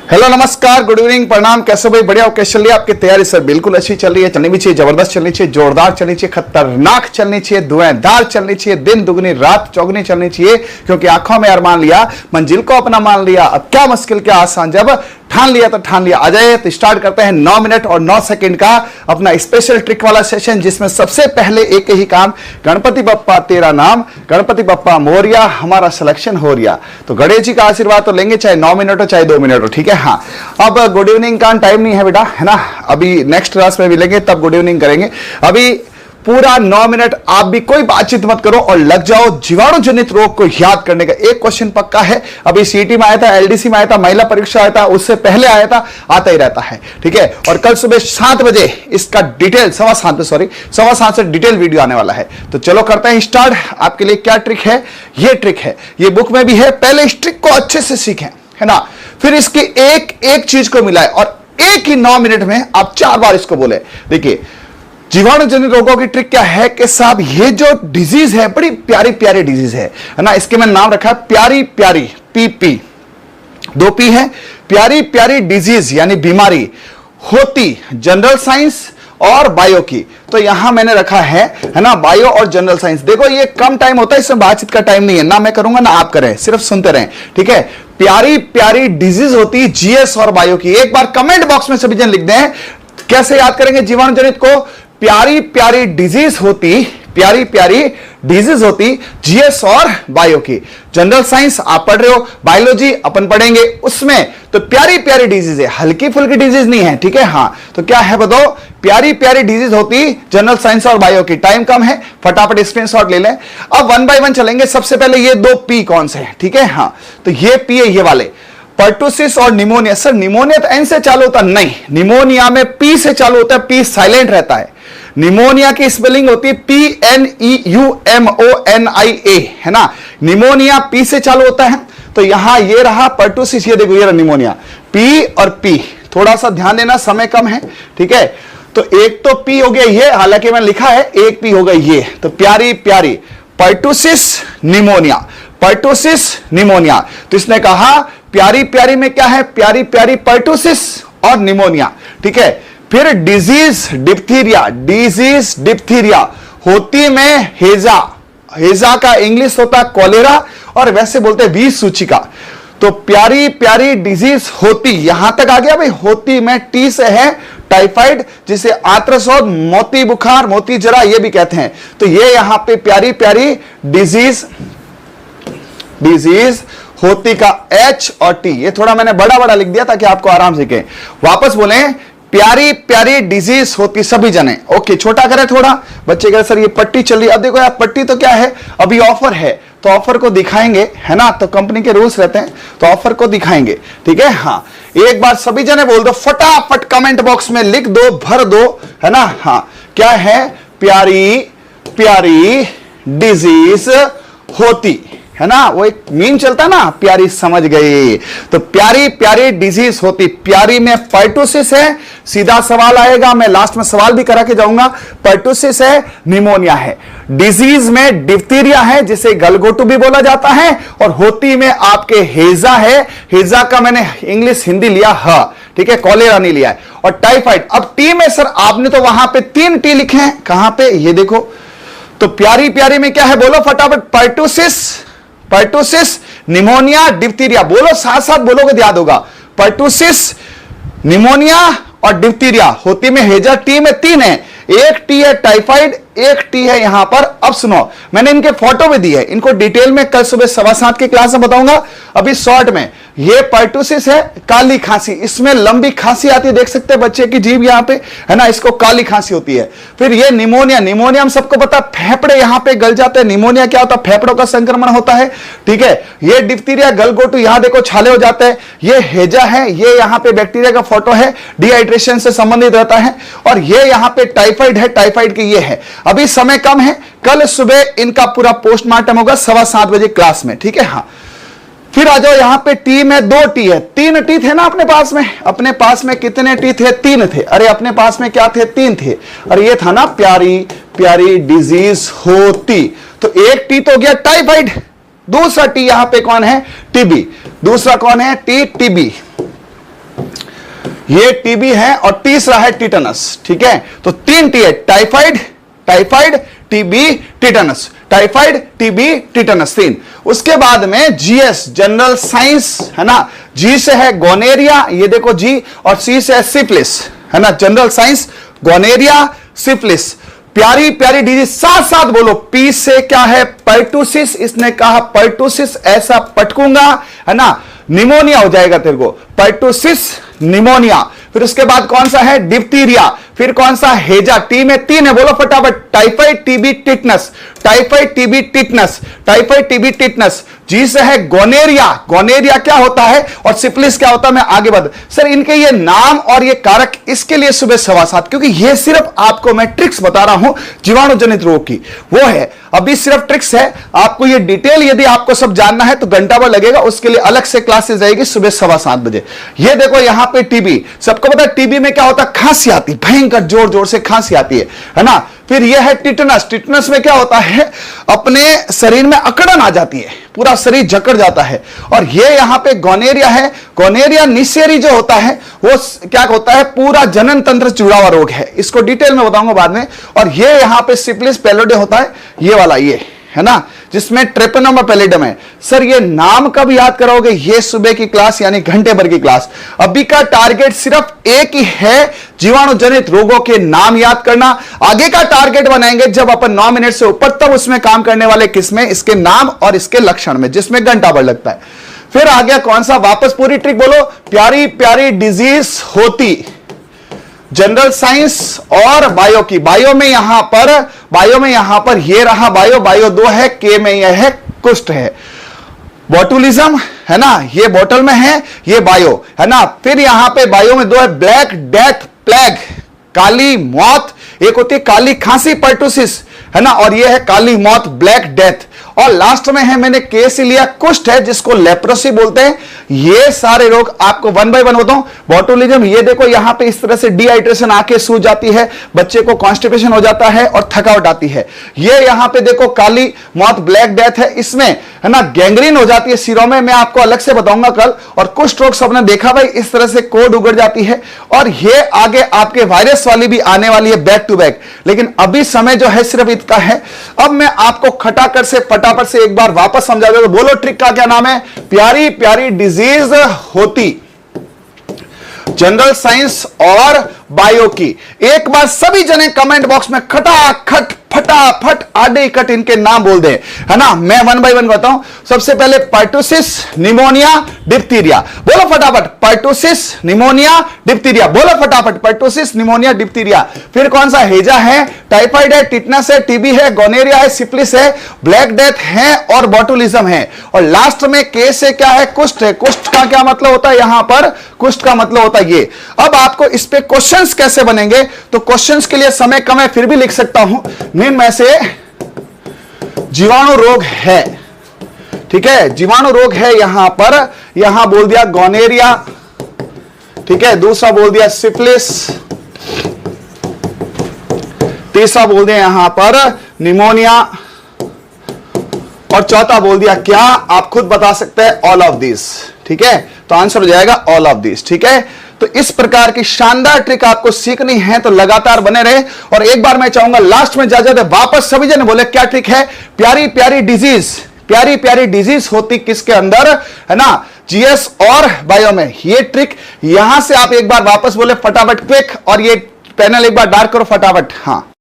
Hello नमस्कार, good evening, प्रणाम। कैसे भाई? बढ़िया हो? कैसे चल रही है आपकी तैयारी? सर बिल्कुल अच्छी चल रही है, चलनी भी चाहिए, जबरदस्त चलनी चाहिए, जोरदार चलनी चाहिए, खतरनाक चलनी चाहिए, धुआंधार चलनी चाहिए, दिन दुगनी रात चौगनी चलनी चाहिए, क्योंकि आंखों में अरमान लिया, मंजिल को अपना मान लिया, अब क्या मुश्किल क्या आसान, जब ठान लिया तो ठान लिया। आ जाए तो स्टार्ट करते हैं 9 मिनट और 9 सेकंड का अपना स्पेशल ट्रिक वाला सेशन, जिसमें सबसे पहले एक ही काम, गणपति बप्पा तेरा नाम, गणपति बप्पा मोरिया, हमारा सिलेक्शन हो रिया। तो गणेश जी का आशीर्वाद तो लेंगे, चाहे 9 मिनट हो चाहे 2 मिनट हो, ठीक है। हाँ, अब गुड इवनिंग का टाइम नहीं है बेटा, है ना, अभी नेक्स्ट क्लास में मिलेंगे तब गुड इवनिंग करेंगे। अभी पूरा 9 मिनट आप भी कोई बातचीत मत करो और लग जाओ जीवाणु जनित रोग को याद करने का। एक क्वेश्चन पक्का है, अभी सीटी में आया था, एलडीसी में आया था, महिला परीक्षा आया था, उससे पहले आया था, आता ही रहता है, ठीक है। और कल सुबह 7 बजे इसका डिटेल, 7:15 से डिटेल वीडियो आने वाला है। तो चलो करते हैं स्टार्ट। आपके लिए क्या ट्रिक है? ये ट्रिक है, ये बुक में भी है, पहले इस ट्रिक को अच्छे से सीखें, है ना, फिर इसकी एक एक चीज को मिलाए और एक ही 9 मिनट में आप 4 बार इसको बोले। देखिए, जीवाणु जनित रोगों की ट्रिक क्या है कि साहब, ये जो डिजीज है बड़ी प्यारी प्यारी डिजीज है ना, इसके मैंने नाम रखा है प्यारी प्यारी, पीपी, 2 पी है, प्यारी प्यारी डिजीज यानी बीमारी होती जनरल साइंस और बायो की। तो यहां मैंने रखा है ना, बायो और जनरल साइंस। देखो ये कम टाइम होता है, इसमें बातचीत का टाइम नहीं है, ना मैं करूंगा ना आप करें, सिर्फ सुनते रहें, ठीक है। प्यारी प्यारी डिजीज होती जीएस और बायो की। एक बार कमेंट बॉक्स में सभी जन लिख दें, कैसे याद करेंगे जीवाणु जनित को? प्यारी प्यारी डिजीज होती, प्यारी प्यारी डिजीज होती जीएस और बायो की। जनरल साइंस आप पढ़ रहे हो, बायोलॉजी अपन पढ़ेंगे उसमें, तो प्यारी प्यारी डिजीज है, हल्की फुल्की डिजीज नहीं है, ठीक है। हाँ, तो क्या है बताओ? प्यारी प्यारी डिजीज होती जनरल साइंस और बायो की। टाइम कम है, फटाफट स्क्रीनशॉट ले लें। अब 1 बाय 1 चलेंगे। सबसे पहले ये 2 पी कौन से हैं, ठीक है। हाँ, तो ये पी है, ये वाले पर्टुसिस और निमोनिया। सर निमोनिया तो एन से चालू होता नहीं, निमोनिया में पी से चालू होता है, पी साइलेंट रहता है। निमोनिया की स्पेलिंग होती है PNEUMONIA, है ना। निमोनिया पी से चालू होता है, तो यहां ये रहा पर्टुसिस, ये देखो ये रहा निमोनिया, पी और पी। थोड़ा सा ध्यान देना, समय कम है, ठीक है। तो एक तो पी हो गया ये, हालांकि मैंने लिखा है एक पी हो गया ये, तो प्यारी प्यारी पर्टुसिस निमोनिया, पर्टुसिस निमोनिया। तो इसने कहा प्यारी प्यारी में क्या है? प्यारी प्यारी पर्टुसिस और निमोनिया, ठीक है। फिर डिजीज डिप्थीरिया, डिजीज डिप्थीरिया होती में हेजा, हेजा का इंग्लिश होता है कॉलेरा और वैसे बोलते हैं बीज सूचिका। तो प्यारी प्यारी डिजीज होती, यहां तक आ गया भाई। होती में टी से है टाइफाइड, जिसे आर्त्रशोथ, मोती बुखार, मोती जरा ये भी कहते हैं। तो ये यहां पे प्यारी प्यारी डिजीज, डिजीज होती का एच और टी, ये थोड़ा मैंने बड़ा बड़ा लिख दिया ताकि आपको आराम से कहें। वापस बोले, प्यारी प्यारी डिजीज होती सभी जने। ओके, छोटा करें थोड़ा, बच्चे कह रहे सर ये पट्टी चल रही है। अब देखो यार, पट्टी तो क्या है, अभी ऑफर है तो ऑफर को दिखाएंगे, है ना, तो कंपनी के रूल्स रहते हैं, तो ऑफर को दिखाएंगे, ठीक है। हाँ, एक बार सभी जने बोल दो, फटाफट कमेंट बॉक्स में लिख दो, भर दो, है ना। हाँ, क्या है? प्यारी प्यारी डिजीज होती, है ना, वो एक मीम चलता ना, प्यारी समझ गई। तो प्यारी प्यारी डिजीज होती, प्यारी में पर्टुसिस है, सीधा सवाल आएगा, मैं लास्ट में सवाल भी करा के जाऊंगा। पर्टुसिस है, निमोनिया है, डिजीज में डिप्थीरिया है जिसे गलघोटू भी बोला जाता है, और होती में आपके हेजा है, हेजा का मैंने इंग्लिश हिंदी लिया ह, ठीक है, कॉलेरा नहीं लिया है, और टाइफाइड। अब टी में सर आपने तो वहां पे 3 टी लिखे हैं, कहां पे? ये देखो। तो प्यारी प्यारी में क्या है बोलो फटाफट? Pertussis, pertussis, pneumonia, diphtheria. बोलो, साथ साथ बोलोगे याद होगा। पर्टुसिस, निमोनिया और डिप्थीरिया। होती में हेजा, टी में 3 है, एक टी है टाइफाइड, एक टी है यहां पर। अब सुनो, मैंने इनके फोटो भी दी है, इनको डिटेल में कल सुबह 7:15 की क्लास में बताऊंगा। अभी शॉर्ट में, ये पर्टुसिस है, काली खांसी, इसमें लंबी खांसी आती है, देख सकते हैं बच्चे की जीभ यहां पे, है ना, इसको काली खांसी होती है। फिर ये निमोनिया, निमोनिया हम सबको पता, फेफड़े यहां पे गल जाते हैं। निमोनिया क्या होता है? फेफड़ों का संक्रमण होता है, ठीक है। ये डिप्थीरिया, गलघोटू, यहां देखो छाले हो जाते हैं। ये हेजा है, ये यहां पे बैक्टीरिया का फोटो है, डिहाइड्रेशन से संबंधित रहता है। और ये यहां पे टाइफाइड है, टाइफाइड की ये है। अभी समय कम है, कल सुबह इनका पूरा पोस्टमार्टम होगा 7:15 बजे क्लास में, ठीक है। हाँ, फिर आ जाओ, यहां पे टी में 2 टी है, 3 टी थे ना अपने पास में। अपने पास में कितने टी थे? 3 थे। अरे अपने पास में क्या थे? 3 थे। अरे ये था ना प्यारी प्यारी डिजीज होती, तो एक टी तो गया टाइफाइड, दूसरा टी यहां पे कौन है? टीबी। दूसरा कौन है? T, TB. ये टीबी है और तीसरा है टिटनस। ठीक है, तो 3 टी है, typhoid, typhoid, TB, tetanus, typhoid, TB, tetanus 3। उसके बाद में जीएस, जनरल साइंस, है ना, जी से है गोनेरिया, ये देखो जी, और सी से है सिफिलिस, है ना, जनरल साइंस, गोनेरिया, सिफिलिस। प्यारी प्यारी डिजीज, साथ साथ बोलो। पी से क्या है, पर्टुसिस, इसने कहा पर्टुसिस, ऐसा पटकूंगा, है ना, निमोनिया हो जाएगा तेरे को, पर्टुसिस निमोनिया। फिर उसके बाद कौन सा है, डिप्थीरिया। फिर कौन सा, हेजा, टी में 3 है, बोलो फटाफट। Typhoid, TB, tetanus, typhoid, TB, tetanus, typhoid, TB, tetanus. G से है गोनेरिया, गोनेरिया क्या होता है, और सिफिलिस क्या होता है, मैं आगे बढ़। सर इनके ये नाम और ये कारक, इसके लिए सुबह 7:15, क्योंकि ये सिर्फ आपको मैं ट्रिक्स बता रहा हूं जीवाणु जनित रोग की, वो है अभी सिर्फ ट्रिक्स है। आपको ये डिटेल यदि आपको सब जानना है तो घंटा भर लगेगा, उसके लिए अलग से क्लासेस रहेगी सुबह 7:15 बजे। ये देखो यहां पे टीबी, सबको पता है टीबी में क्या होता है, खांसी आती, भयंकर जोर जोर से खांसी आती है ना। फिर यह है टिटनस, टिटनस में क्या होता है, अपने शरीर में अकड़न आ जाती है, पूरा शरीर जकड़ जाता है। और ये यहां पे गोनेरिया है, गोनेरिया निसेरी जो होता है वो क्या होता है, पूरा जनन तंत्र से जुड़ा हुआ रोग है, इसको डिटेल में बताऊंगा बाद में। और ये यहां पे सिफिलिस पैलिडे होता है, ये वाला, ये है ना, जिसमें ट्रेपोनोमा पैलिडम है। सर ये नाम कब याद करोगे, ये सुबह की क्लास यानी घंटे भर की क्लास। अभी का टारगेट सिर्फ एक ही है, जीवाणु जनित रोगों के नाम याद करना। आगे का टारगेट बनाएंगे जब अपन 9 मिनट से ऊपर, तब उसमें काम करने वाले किसमें, इसके नाम और इसके लक्षण में, जिसमें घंटा भर लगता है। फिर आ गया कौन सा, वापस पूरी ट्रिक बोलो। प्यारी प्यारी डिजीज होती, जनरल साइंस और बायो की। बायो में यहां पर ये रहा बायो, बायो 2 है, के में यह है कुष्ठ है, बोटुलिज्म है ना, ये बोतल में है, ये बायो है ना। फिर यहां पे बायो में 2 है, ब्लैक डेथ, प्लेग, काली मौत। एक होती है काली खांसी, पर्टुसिस, है ना, और ये है काली मौत, ब्लैक डेथ। और लास्ट में है, मैंने के से लिया, कुष्ठ है, जिसको लेप्रोसी बोलते हैं। ये सारे रोग आपको 1 बाय 1 होता हूं। बोटुलिज्म, ये देखो यहां पे इस तरह से डिहाइड्रेशन, आंखें सूज जाती है, बच्चे को कॉन्स्टिपेशन हो जाता है और थकावट आती है। ये यहां पे देखो काली मौत, ब्लैक डेथ है, इसमें है ना गैंग्रीन हो जाती है सिरों में, मैं आपको अलग से बताऊंगा कल। और कुष्ठ रोग सबने देखा भाई, इस तरह से कोड उगड़ जाती है। और ये आगे आपके वायरस वाली भी आने वाली है, बैक टू बैक, लेकिन अभी समय जो है सिर्फ इतना है। अब मैं आपको खटाकर से फटाफट से एक बार वापस समझा दो, बोलो ट्रिक का क्या नाम है, प्यारी प्यारी डिजीज होती, जनरल साइंस और बायो की। एक बार सभी जने कमेंट बॉक्स में खटाखट फटाफट आधे कट इनके नाम बोल दे, है ना। मैं 1 बाय 1 बताऊं। सबसे पहले पर्टुसिस, निमोनिया, डिप्थीरिया, बोलो फटाफट। पर्टुसिस, निमोनिया, डिप्थीरिया, बोलो फटाफट। Pertussis, pneumonia, diphtheria. फिर कौन सा, हेजा है, टाइफाइड है, टिटनस है, टीबी है, गोनेरिया है, सिफिलिस है, ब्लैक डेथ है और बोटुलिज्म है। और लास्ट में के से क्या है, कुष्ठ है। कुष्ठ का क्या मतलब होता है, यहां पर कुष्ठ का मतलब होता है ये। अब आपको इस पे क्वेश्चंस कैसे बनेंगे, तो क्वेश्चंस के लिए समय कम है, फिर भी लिख सकता हूं। में से जीवाणु रोग है, ठीक है, जीवाणु रोग है यहां पर, यहां बोल दिया गोनेरिया, ठीक है, दूसरा बोल दिया सिफिलिस, तीसरा बोल दिया यहां पर निमोनिया, और चौथा बोल दिया क्या, आप खुद बता सकते हैं, ऑल ऑफ दिस। ठीक है, तो आंसर हो जाएगा ऑल ऑफ दिस। ठीक है, तो इस प्रकार की शानदार ट्रिक आपको सीखनी है तो लगातार बने रहे। और एक बार मैं चाहूंगा लास्ट में जाते वापस सभी जने बोले क्या ट्रिक है, प्यारी प्यारी डिजीज, प्यारी प्यारी डिजीज होती किसके अंदर, है ना, जीएस और बायो में। ये ट्रिक यहां से आप एक बार वापस बोले फटाफट क्विक, और ये पैनल एक बार डार्क करो फटाफट। हाँ